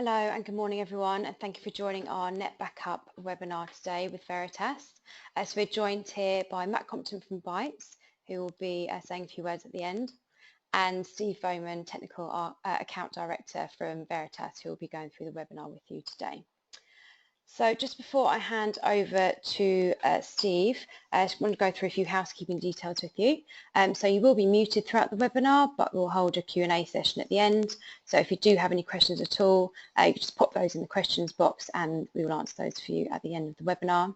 Hello and good morning everyone, and thank you for joining our NetBackup webinar today with Veritas. So we're joined here by Matt Compton from Bytes, who will be saying a few words at the end, and Steve Bowman, Technical Account Director from Veritas, who will be going through the webinar with you today. So just before I hand over to Steve, I just want to go through a few housekeeping details with you. So you will be muted throughout the webinar, but we'll hold a Q&A session at the end. So if you do have any questions at all, you can just pop those in the questions box and we will answer those for you at the end of the webinar.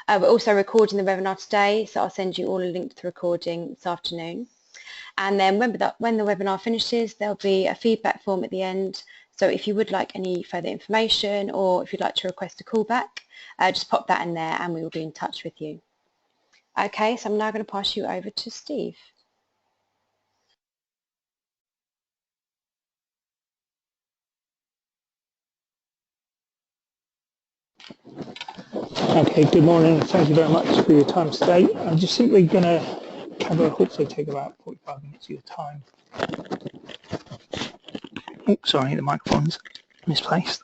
We're also recording the webinar today, so I'll send you all a link to the recording this afternoon. And then when the webinar finishes, there'll be a feedback form at the end. So if you would like any further information or if you'd like to request a callback, just pop that in there and we will be in touch with you. Okay, so I'm now going to pass you over to Steve. Okay, good morning. Thank you very much for your time today. I'm just simply going to cover, hopefully take about 45 minutes of your time. Oh, sorry, the microphone's misplaced.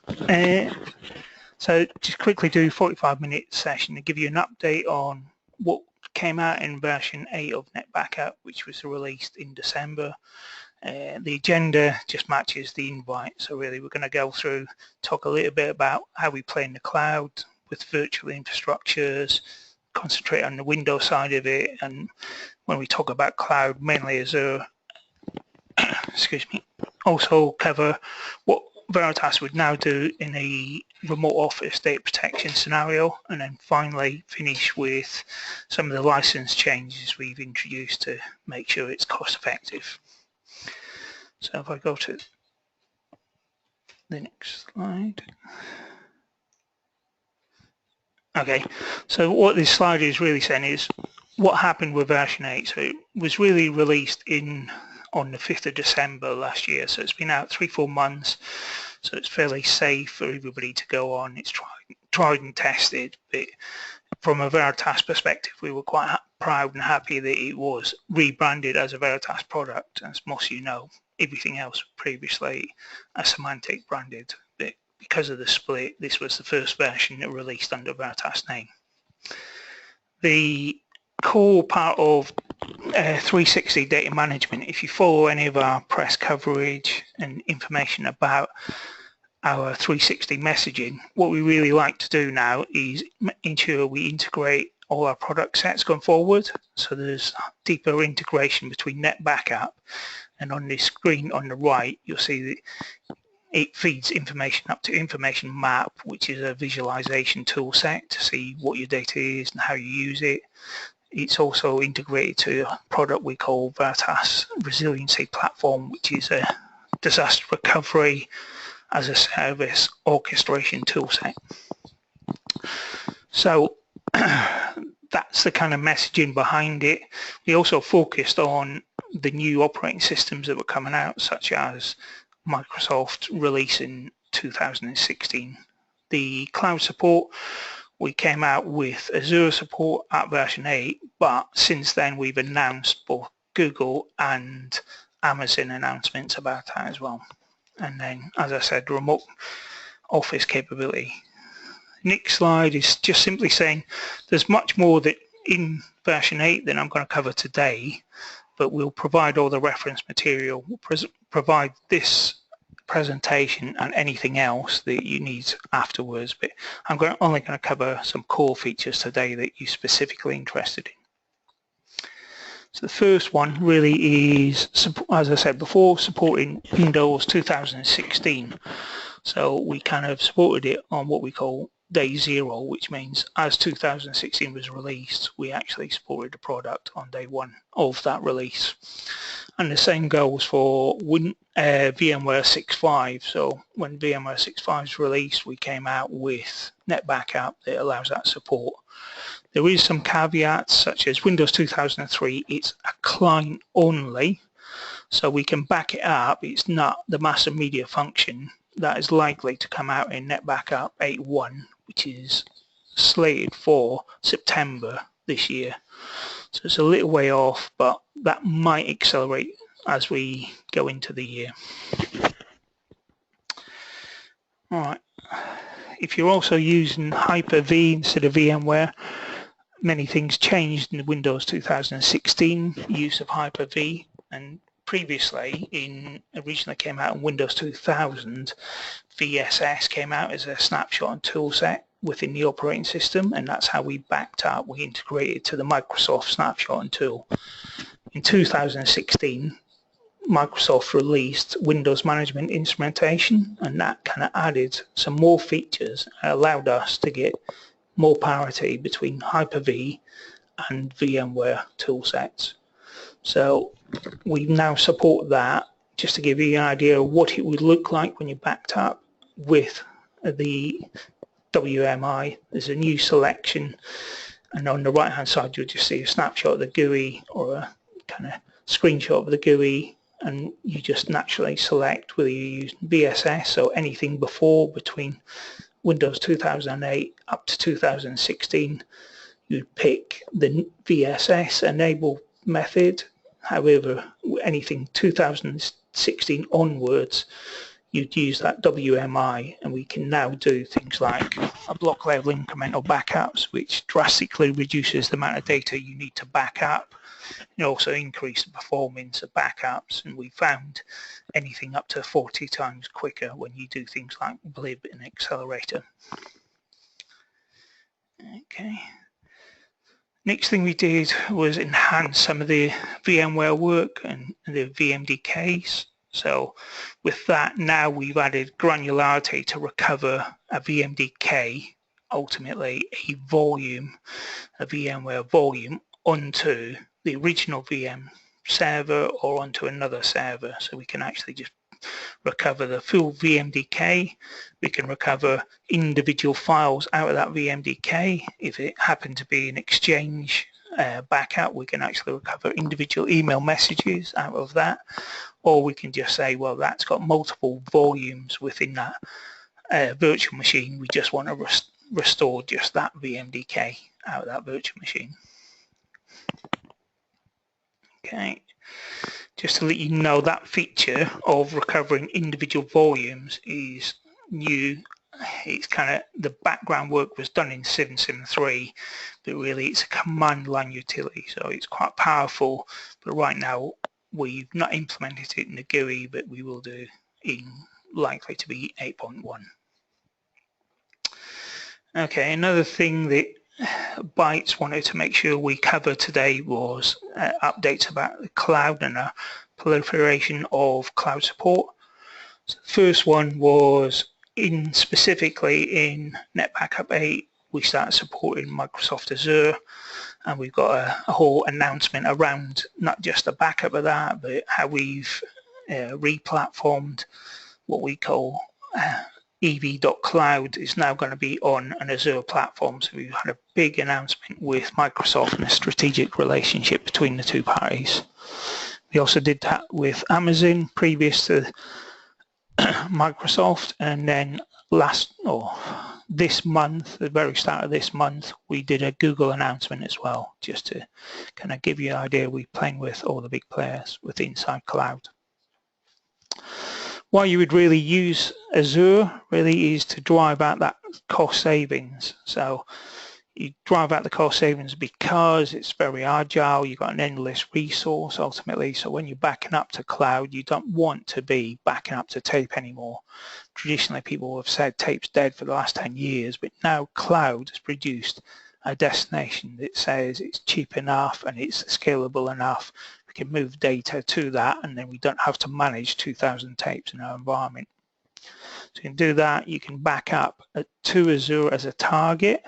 So just quickly do a 45-minute session to give you an update on what came out in version 8 of NetBackup, which was released in December. The agenda just matches the invite. So really we're going to go through, talk a little bit about how we play in the cloud with virtual infrastructures, concentrate on the Windows side of it, and when we talk about cloud, mainly Azure, excuse me, also cover what Veritas would now do in a remote office data protection scenario, and then finally finish with some of the license changes we've introduced to make sure it's cost effective. So if I go to the next slide. Okay, so what this slide is really saying is what happened with version 8. So it was really released on the 5th of December last year, so it's been out 3-4 months, so it's fairly safe for everybody to go on. It's tried and tested, but from a Veritas perspective, we were quite proud and happy that it was rebranded as a Veritas product. As most of you know, everything else previously a Semantic branded, but because of the split, this was the first version that released under Veritas name. The core part of 360 data management, if you follow any of our press coverage and information about our 360 messaging, what we really like to do now is ensure we integrate all our product sets going forward. So there's deeper integration between NetBackup, and on this screen on the right you'll see that it feeds information up to Information Map, which is a visualization tool set to see what your data is and how you use it. It's also integrated to a product we call Veritas Resiliency Platform, which is a disaster recovery as a service orchestration toolset. So that's the kind of messaging behind it. We also focused on the new operating systems that were coming out, such as Microsoft release in 2016. The cloud support, we came out with Azure support at version 8, but since then we've announced both Google and Amazon announcements about that as well. And then, as I said, remote office capability. Next slide is just simply saying there's much more that in version 8 than I'm going to cover today, but we'll provide all the reference material. We'll provide this presentation and anything else that you need afterwards, but I'm only going to cover some core features today that you're specifically interested in. So the first one really is, as I said before, supporting Windows 2016. So we kind of supported it on what we call day 0, which means as 2016 was released, we actually supported the product on day 1 of that release. And the same goes for VMware 6.5. So when VMware 6.5 is released, we came out with NetBackup that allows that support. There is some caveats, such as Windows 2003, it's a client only, so we can back it up. It's not the master media function that is likely to come out in NetBackup 8.1, which is slated for September this year. So it's a little way off, but that might accelerate as we go into the year. All right. If you're also using Hyper-V instead of VMware, many things changed in the Windows 2016 use of Hyper-V, and previously originally came out in Windows 2000, VSS came out as a snapshot and toolset within the operating system, and that's how we backed up. We integrated to the Microsoft snapshot and tool. In 2016, Microsoft released Windows Management Instrumentation, and that kind of added some more features and allowed us to get more parity between Hyper-V and VMware toolsets. So we now support that, just to give you an idea of what it would look like when you backed up with the WMI. There's a new selection, and on the right hand side you'll just see a snapshot of the GUI or a kind of screenshot of the GUI, and you just naturally select whether you use VSS or anything between Windows 2008 up to 2016. You'd pick the VSS enable method. However, anything 2016 onwards, you'd use that WMI, and we can now do things like a block level incremental backups, which drastically reduces the amount of data you need to back up. It also increase the performance of backups, and we found anything up to 40 times quicker when you do things like blib and accelerator. Okay. Next thing we did was enhance some of the VMware work and the VMDKs. So with that, now we've added granularity to recover a VMDK, ultimately a VMware volume, onto the original VM server or onto another server. So we can actually just recover the full VMDK. We can recover individual files out of that VMDK. If it happened to be an Exchange backup, we can actually recover individual email messages out of that. Or we can just say, well, that's got multiple volumes within that virtual machine. We just want to restore just that VMDK out of that virtual machine. Okay, just to let you know, that feature of recovering individual volumes is new. It's kind of, the background work was done in 773, but really it's a command line utility, so it's quite powerful. But right now we've not implemented it in the GUI, but we will do in likely to be 8.1. Okay, another thing that Bytes wanted to make sure we cover today was updates about the cloud and a proliferation of cloud support. So the first one was specifically in NetBackup 8, we started supporting Microsoft Azure, and we've got a whole announcement around not just the backup of that, but how we've re-platformed what we call ev.cloud is now going to be on an Azure platform. So we've had a big announcement with Microsoft and a strategic relationship between the two parties. We also did that with Amazon previous to Microsoft, and then this month, the very start of this month, we did a Google announcement as well, just to kind of give you an idea. We're playing with all the big players with inside cloud. Why you would really use Azure really is to drive out that cost savings. So you drive out the cost savings because it's very agile, you've got an endless resource ultimately. So when you're backing up to cloud, you don't want to be backing up to tape anymore. Traditionally, people have said tape's dead for the last 10 years, but now cloud has produced a destination that says it's cheap enough and it's scalable enough. We can move data to that, and then we don't have to manage 2,000 tapes in our environment. So you can do that. You can back up to Azure as a target.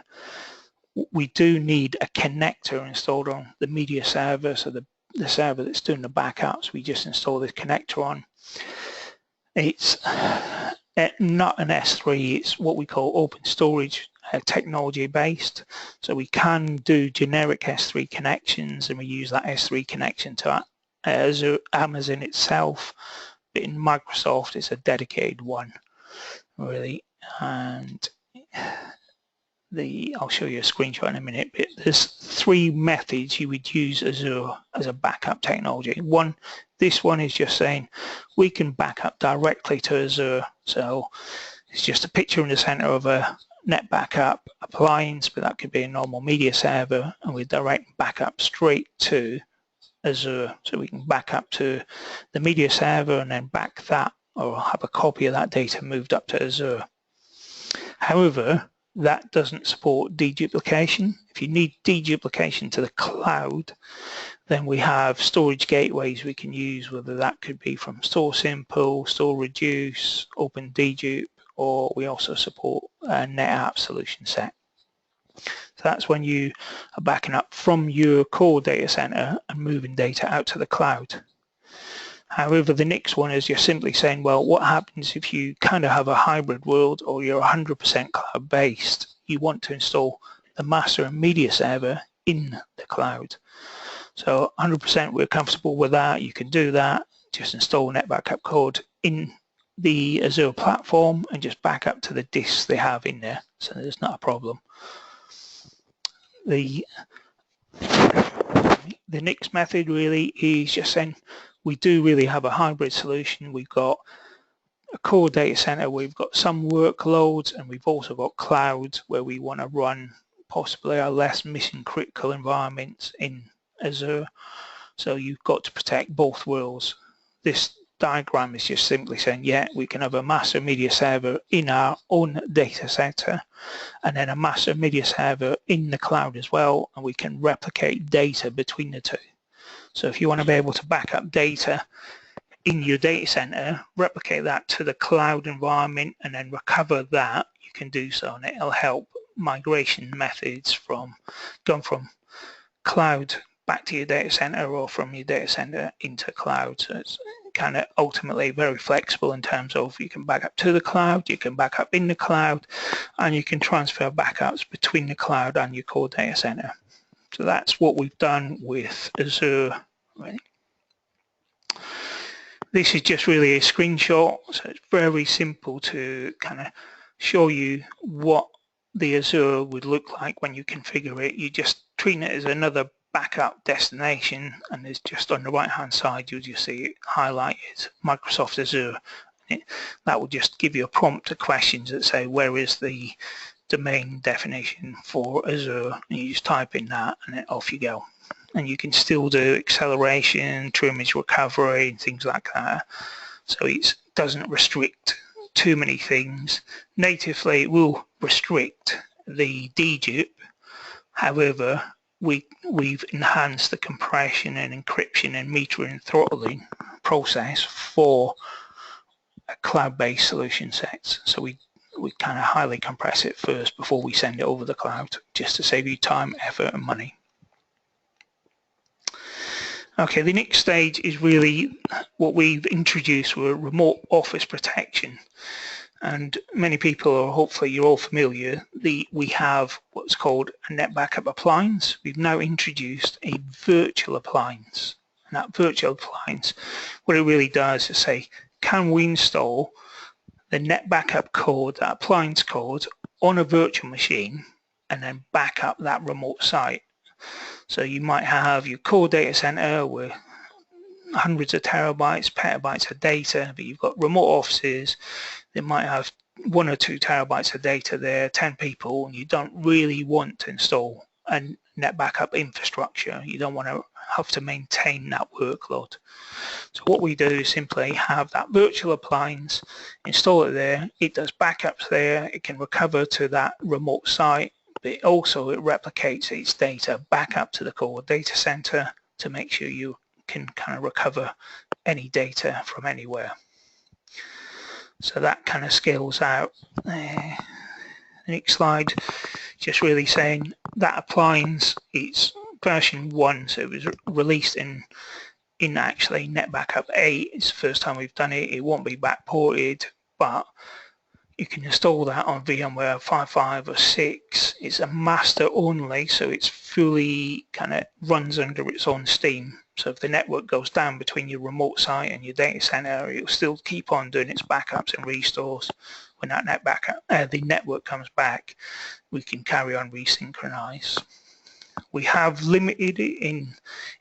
We do need a connector installed on the media server, so the server that's doing the backups, we just install this connector on. It's not an S3, it's what we call open storage technology based. So we can do generic S3 connections, and we use that S3 connection to Azure, Amazon itself, but in Microsoft it's a dedicated one really. And I'll show you a screenshot in a minute, but there's 3 methods you would use Azure as a backup technology. This one is just saying we can back up directly to Azure. So It's just a picture in the center of a NetBackup appliance, but that could be a normal media server, and we direct backup straight to Azure. So we can back up to the media server and then back that, or have a copy of that data moved up to Azure. However, that doesn't support deduplication. If you need deduplication to the cloud, then we have storage gateways we can use, whether that could be from Store Simple, Store Reduce, Open Dedupe, or we also support a NetApp solution set. So that's when you are backing up from your core data center and moving data out to the cloud. However, the next one is you're simply saying, well, what happens if you kind of have a hybrid world or you're 100% cloud-based? You want to install the master and media server in the cloud. So 100% we're comfortable with that. You can do that. Just install NetBackup code in the Azure platform and just back up to the disks they have in there. So there's not a problem. The next method really is just saying we do really have a hybrid solution. We've got a core data center, we've got some workloads, and we've also got clouds where we want to run possibly our less mission critical environments in Azure. So you've got to protect both worlds. This diagram is just simply saying, yeah, we can have a master media server in our own data center and then a master media server in the cloud as well, and we can replicate data between the two. So if you want to be able to back up data in your data center, replicate that to the cloud environment and then recover that, you can do so, and it'll help migration methods from going from cloud back to your data center or from your data center into cloud. So it's kind of ultimately very flexible in terms of you can back up to the cloud, you can back up in the cloud, and you can transfer backups between the cloud and your core data center. So that's what we've done with Azure. Right. This is just really a screenshot, so it's very simple to kind of show you what the Azure would look like when you configure it. You just treat it as another backup destination, and it's just on the right hand side you'll just see it highlighted Microsoft Azure. That will just give you a prompt to questions that say where is the domain definition for Azure, and you just type in that and then off you go. And you can still do acceleration, true image recovery and things like that. So it doesn't restrict too many things. Natively it will restrict the dedupe. However, we've enhanced the compression and encryption and metering and throttling process for a cloud-based solution sets. So we kind of highly compress it first before we send it over the cloud, just to save you time, effort and money. Okay, the next stage is really what we've introduced with remote office protection. And many people, or hopefully you're all familiar, we have what's called a NetBackup appliance. We've now introduced a virtual appliance. And that virtual appliance, what it really does is say, can we install the NetBackup code, that appliance code, on a virtual machine and then back up that remote site? So you might have your core data center with hundreds of terabytes, petabytes of data, but you've got remote offices. They might have 1 or 2 terabytes of data there, 10 people, and you don't really want to install a NetBackup infrastructure. You don't want to have to maintain that workload. So what we do is simply have that virtual appliance, install it there. It does backups there. It can recover to that remote site, but it replicates its data back up to the core data center to make sure you can kind of recover any data from anywhere. So that kind of scales out. The next slide, just really saying that appliance, it's version 1, so it was released in actually NetBackup 8. It's the first time we've done it. It won't be backported, but you can install that on VMware 5.5 or 6. It's a master only, so it's fully kind of runs under its own steam. So if the network goes down between your remote site and your data center, it'll still keep on doing its backups and restores. When that the network comes back, we can carry on resynchronize. We have limited it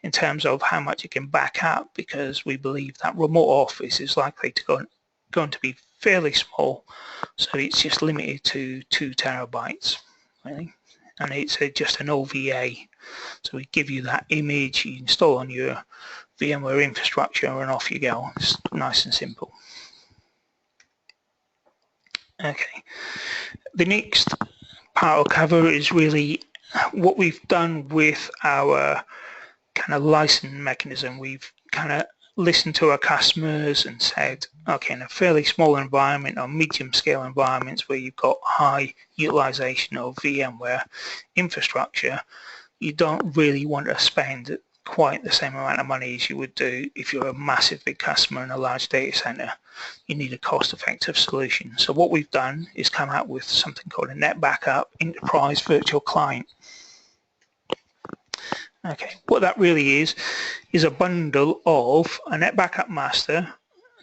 in terms of how much it can back up, because we believe that remote office is likely to going to be fairly small, so it's just limited to 2 terabytes, really, and it's just an OVA. So we give you that image, you install on your VMware infrastructure, and off you go. It's nice and simple. Okay, the next part I'll cover is really what we've done with our kind of license mechanism. We've kind of listened to our customers and said, okay, in a fairly small environment or medium scale environments where you've got high utilization of VMware infrastructure, you don't really want to spend quite the same amount of money as you would do if you're a massive big customer in a large data center. You need a cost-effective solution. So what we've done is come out with something called a NetBackup Enterprise Virtual Client. Okay, what that really is a bundle of a NetBackup Master,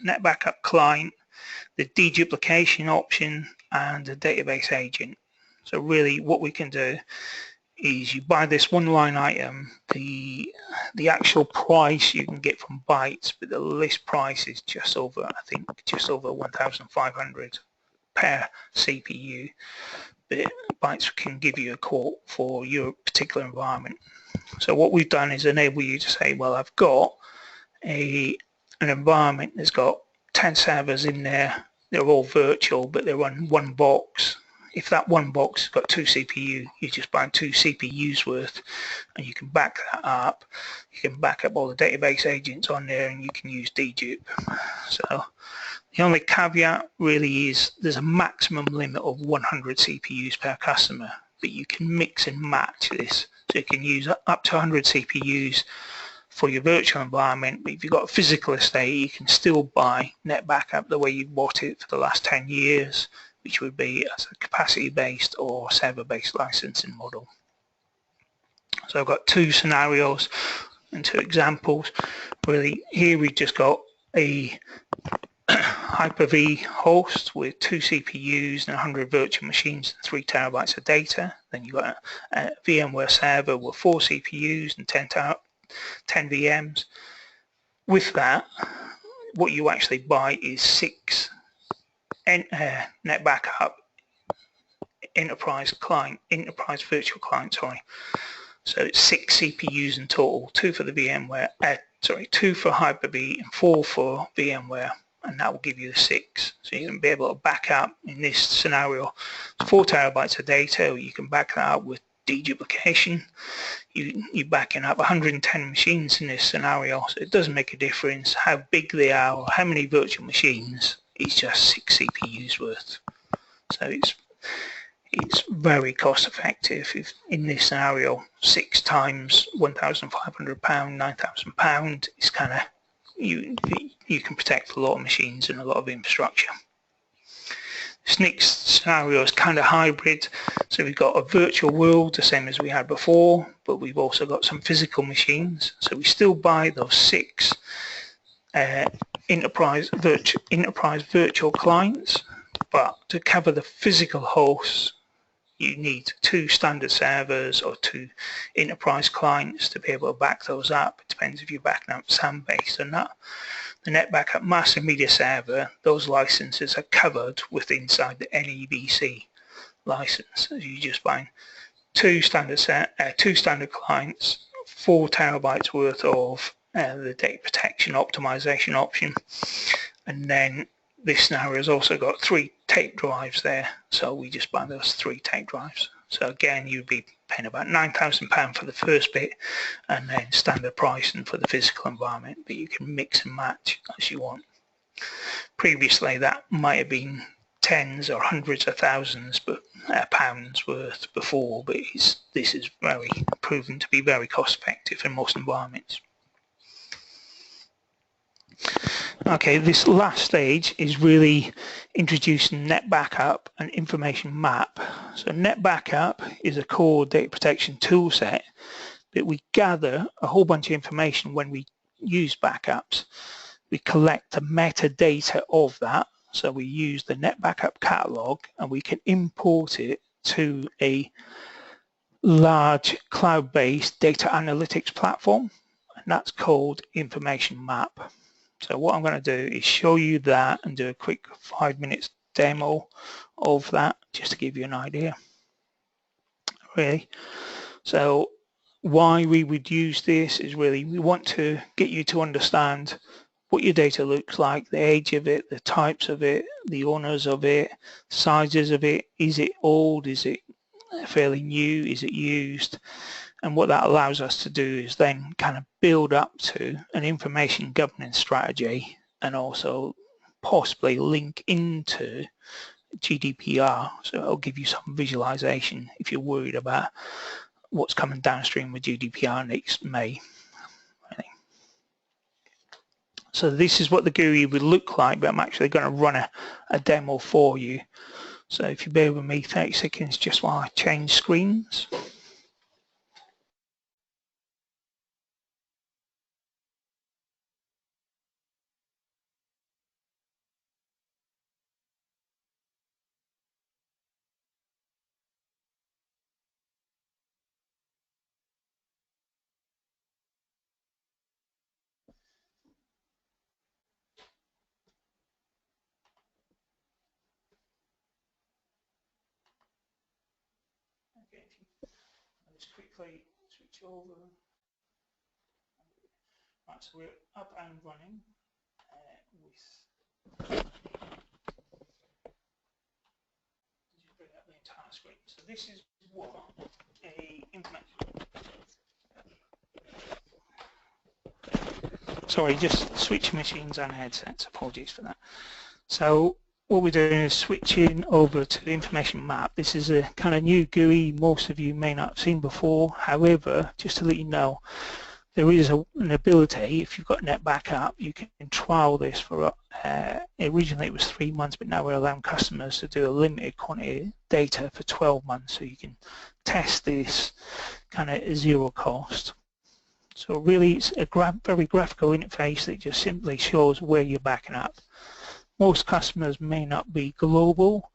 NetBackup Client, the deduplication option, and the database agent. So really what we can do is you buy this one line item, the actual price you can get from Bytes, but the list price is just over, I think, just over 1,500 per CPU. But Bytes can give you a quote for your particular environment. So what we've done is enable you to say, well, I've got an environment that's got 10 servers in there. They're all virtual, but they're on one box. If that one box has got 2 CPU, you just buy 2 CPUs worth, and you can back that up. You can back up all the database agents on there, and you can use dedupe. So the only caveat really is there's a maximum limit of 100 CPUs per customer, but you can mix and match this. So you can use up to 100 CPUs for your virtual environment, but if you've got a physical estate, you can still buy NetBackup the way you've bought it for the last 10 years, which would be as a capacity-based or server-based licensing model. So I've got 2 scenarios and 2 examples. Really, here we've just got a Hyper-V host with 2 CPUs and 100 virtual machines and 3 terabytes of data. Then you've got a VMware server with 4 CPUs and 10 VMs. With that, what you actually buy is 6 NetBackup enterprise virtual client, So it's 6 CPUs in total, 2 for the VMware, 2 for Hyper-V and 4 for VMware, and that will give you the 6. So you can be able to back up, in this scenario, 4 terabytes of data, or you can back that up with deduplication. You're backing up 110 machines in this scenario, so it doesn't make a difference how big they are or how many virtual machines. It's just 6 CPUs worth. So it's very cost effective. If in this scenario 6 times £1,500, £9,000 is kind of, you can protect a lot of machines and a lot of infrastructure. This next scenario is kind of hybrid. So we've got a virtual world, the same as we had before, but we've also got some physical machines. So we still buy those 6 enterprise virtual clients, but to cover the physical hosts, you need 2 standard servers or 2 enterprise clients to be able to back those up. It depends if you're backing up SAN-based or not. The NetBackup Master Media Server, those licenses are covered inside the NEBC license. So you just buy 2 standard clients, 4 terabytes worth of the data protection optimization option, and then this scenario has also got 3 tape drives there, so we just buy those 3 tape drives. So again, you'd be paying about £9,000 for the first bit, and then standard pricing for the physical environment, but you can mix and match as you want. Previously, that might have been tens or hundreds of thousands pounds worth before, but this is very proven to be very cost effective in most environments. Okay, this last stage is really introducing NetBackup and information map. So NetBackup is a core data protection tool set that we gather a whole bunch of information when we use backups. We collect the metadata of that. So we use the NetBackup catalog and we can import it to a large cloud-based data analytics platform, and that's called information map. So what I'm going to do is show you that and do a quick 5 minutes demo of that just to give you an idea, really. So why we would use this is really we want to get you to understand what your data looks like, the age of it, the types of it, the owners of it, sizes of it. Is it old? Is it fairly new? Is it used? And what that allows us to do is then kind of build up to an information governance strategy and also possibly link into GDPR. So it'll give you some visualization if you're worried about what's coming downstream with GDPR next May. So this is what the GUI would look like, but I'm actually going to run a demo for you. So if you bear with me 30 seconds just while I change screens. I'll just quickly switch over. Right, so we're up and running with. Just bring up the entire screen. So this is what a information. Sorry, just switching machines and headsets. Apologies for that. So what we're doing is switching over to the information map. This is a kind of new GUI most of you may not have seen before. However, just to let you know, there is an ability, if you've got NetBackup, you can trial this for, originally it was 3 months, but now we're allowing customers to do a limited quantity of data for 12 months, so you can test this kind of at zero cost. So really it's a very graphical interface that just simply shows where you're backing up. Most customers may not be global,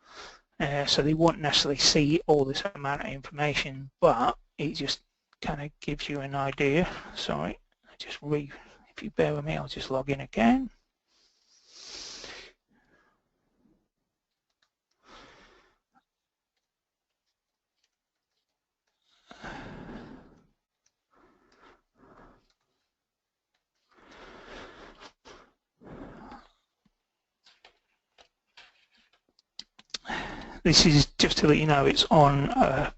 so they won't necessarily see all this amount of information, but it just kind of gives you an idea. Sorry, if you bear with me, I'll just log in again. This is just to let you know it's on a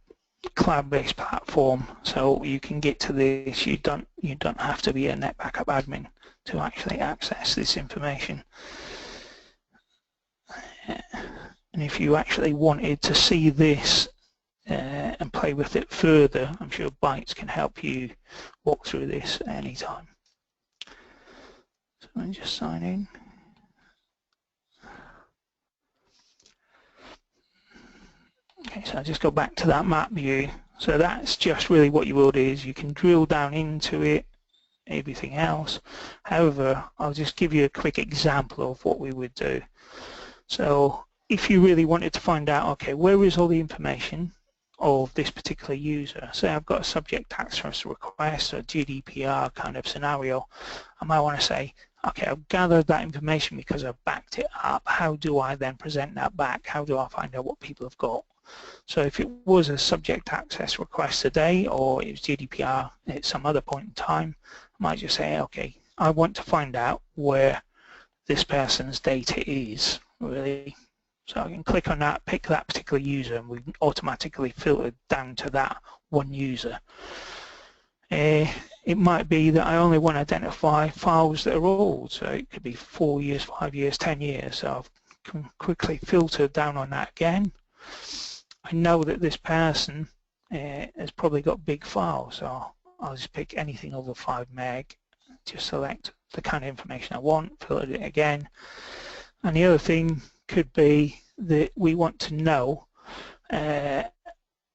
cloud-based platform, so you can get to this. You don't have to be a NetBackup admin to actually access this information. And if you actually wanted to see this and play with it further, I'm sure Bytes can help you walk through this at any time. So let me just sign in. Okay, so I'll just go back to that map view. So that's just really what you will do is you can drill down into it, everything else. However, I'll just give you a quick example of what we would do. So if you really wanted to find out, okay, where is all the information of this particular user? Say I've got a subject access request or a GDPR kind of scenario. I might want to say, okay, I've gathered that information because I've backed it up. How do I then present that back? How do I find out what people have got? So if it was a subject access request today or it was GDPR at some other point in time, I might just say, okay, I want to find out where this person's data is, really. So I can click on that, pick that particular user, and we automatically filter down to that one user. It might be that I only want to identify files that are old, so it could be 4 years, 5 years, 10 years. So I can quickly filter down on that again. I know that this person has probably got big files, so I'll just pick anything over 5 meg, just select the kind of information I want, filter it again. And the other thing could be that we want to know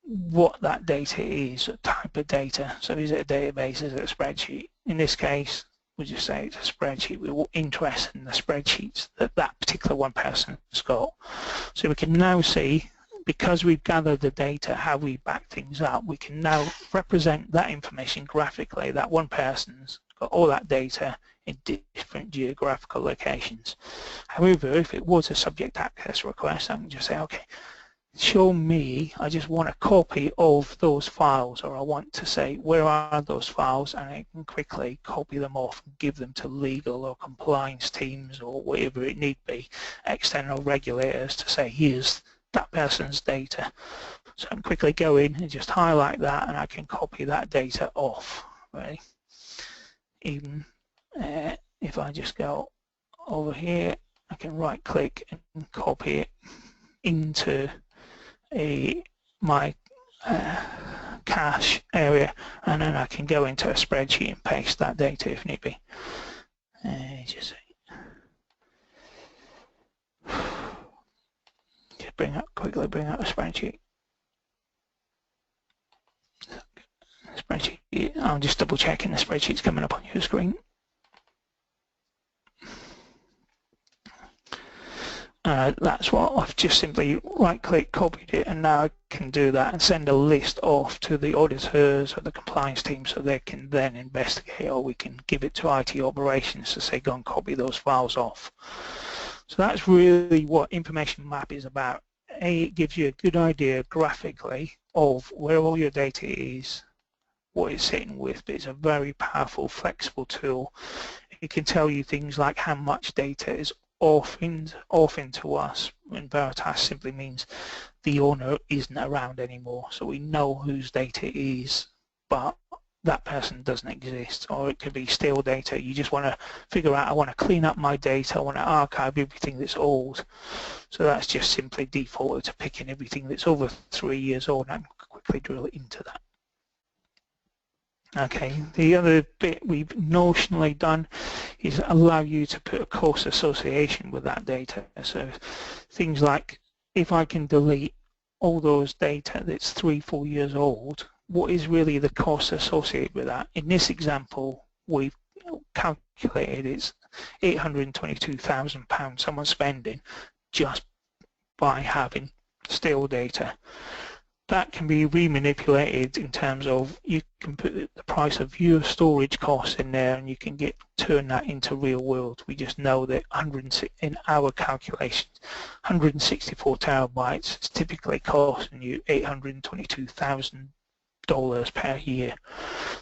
what that data is, what type of data. So is it a database, is it a spreadsheet? In this case, we'll just say it's a spreadsheet. We're interested in the spreadsheets that that particular one person has got. So we can now see, because we've gathered the data, how we back things up, we can now represent that information graphically, that one person's got all that data in different geographical locations. However, if it was a subject access request, I can just say, okay, show me, I just want a copy of those files, or I want to say where are those files, and I can quickly copy them off and give them to legal or compliance teams or whatever it need be, external regulators, to say here's that person's data. So I can quickly go in and just highlight that, and I can copy that data off. Right? Even if I just go over here, I can right click and copy it into my cache area, and then I can go into a spreadsheet and paste that data if need be. Just quickly bring up a spreadsheet. I'm just double checking the spreadsheet's coming up on your screen. That's what I've just simply right-click, copied it, and now I can do that and send a list off to the auditors or the compliance team so they can then investigate, or we can give it to IT operations to say, go and copy those files off. So that's really what Information Map is about. It gives you a good idea graphically of where all your data is, what it's sitting with, but it's a very powerful, flexible tool. It can tell you things like how much data is off into us, and Veritas simply means the owner isn't around anymore, so we know whose data is, but that person doesn't exist. Or it could be stale data. You just want to figure out, I want to clean up my data, I want to archive everything that's old. So that's just simply defaulted to picking everything that's over 3 years old, and I can quickly drill it into that. Okay, the other bit we've notionally done is allow you to put a cost association with that data. So things like, if I can delete all those data that's 3-4 years old, what is really the cost associated with that? In this example, we've calculated it's £822,000 someone's spending just by having stale data. That can be remanipulated in terms of, you can put the price of your storage costs in there, and you can turn that into real world. We just know that in our calculations, 164 terabytes is typically costing you $822,000 per year.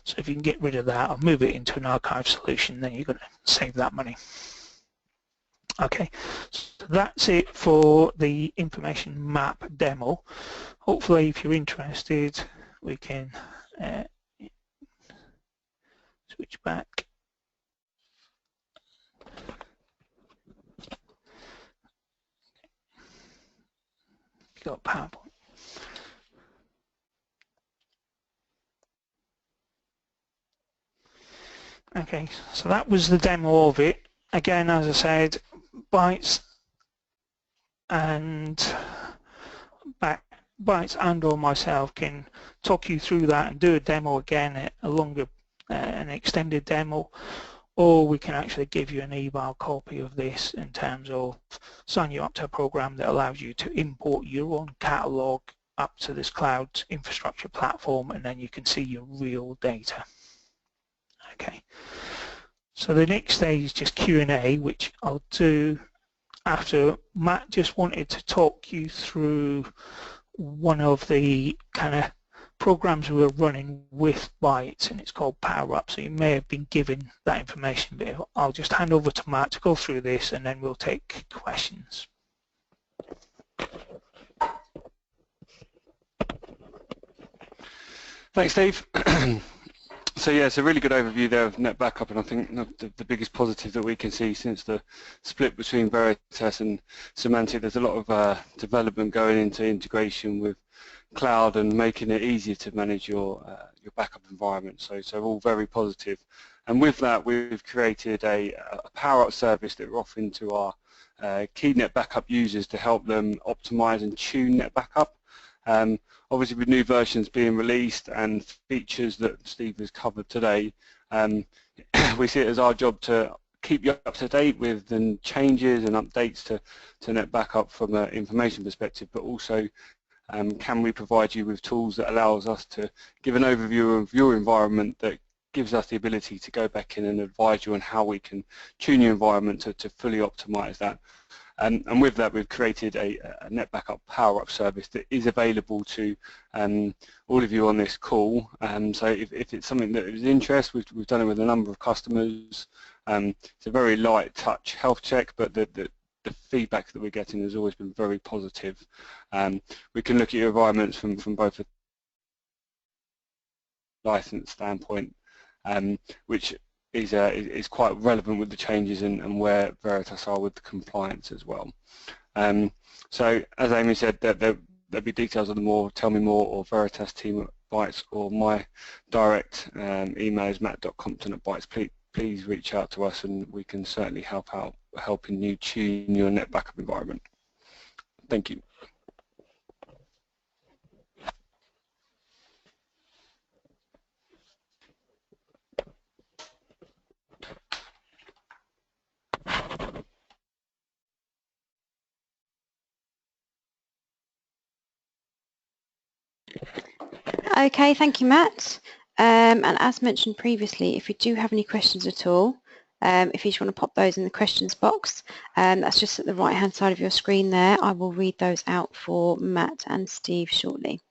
So if you can get rid of that or move it into an archive solution, then you're going to save that money. Okay, so that's it for the Information Map demo. Hopefully, if you're interested, we can switch back. Got PowerPoint. Okay, so that was the demo of it. Again, as I said, Bytes or myself can talk you through that and do a demo again, a longer, an extended demo, or we can actually give you an eval copy of this in terms of sign you up to a program that allows you to import your own catalog up to this cloud infrastructure platform, and then you can see your real data. Okay. So the next stage is just Q&A, which I'll do after Matt just wanted to talk you through one of the kind of programs we were running with Bytes, and it's called PowerUp. So you may have been given that information, but I'll just hand over to Matt to go through this, and then we'll take questions. Thanks, Steve. So yeah, it's a really good overview there of NetBackup, and I think the biggest positive that we can see since the split between Veritas and Symantec, there's a lot of development going into integration with cloud and making it easier to manage your backup environment. So all very positive. And with that, we've created a PowerUp service that we're offering to our key NetBackup users to help them optimize and tune NetBackup. Obviously, with new versions being released and features that Steve has covered today, we see it as our job to keep you up to date with the changes and updates to NetBackup from an information perspective, but also can we provide you with tools that allows us to give an overview of your environment that gives us the ability to go back in and advise you on how we can tune your environment to fully optimize that. And with that, we've created a NetBackup PowerUp service that is available to all of you on this call. So if it's something that is of interest, we've done it with a number of customers. It's a very light touch health check, but the feedback that we're getting has always been very positive. We can look at your environments from both a license standpoint, which is quite relevant with the changes and where Veritas are with the compliance as well. So as Amy said, there'll be details on the more Tell Me More or Veritas team at Bytes, or my direct email is matt.compton@bytes. Please reach out to us and we can certainly help out helping you tune your NetBackup environment. Thank you. Okay, thank you, Matt. And as mentioned previously, if you do have any questions at all, if you just want to pop those in the questions box, that's just at the right-hand side of your screen there. I will read those out for Matt and Steve shortly.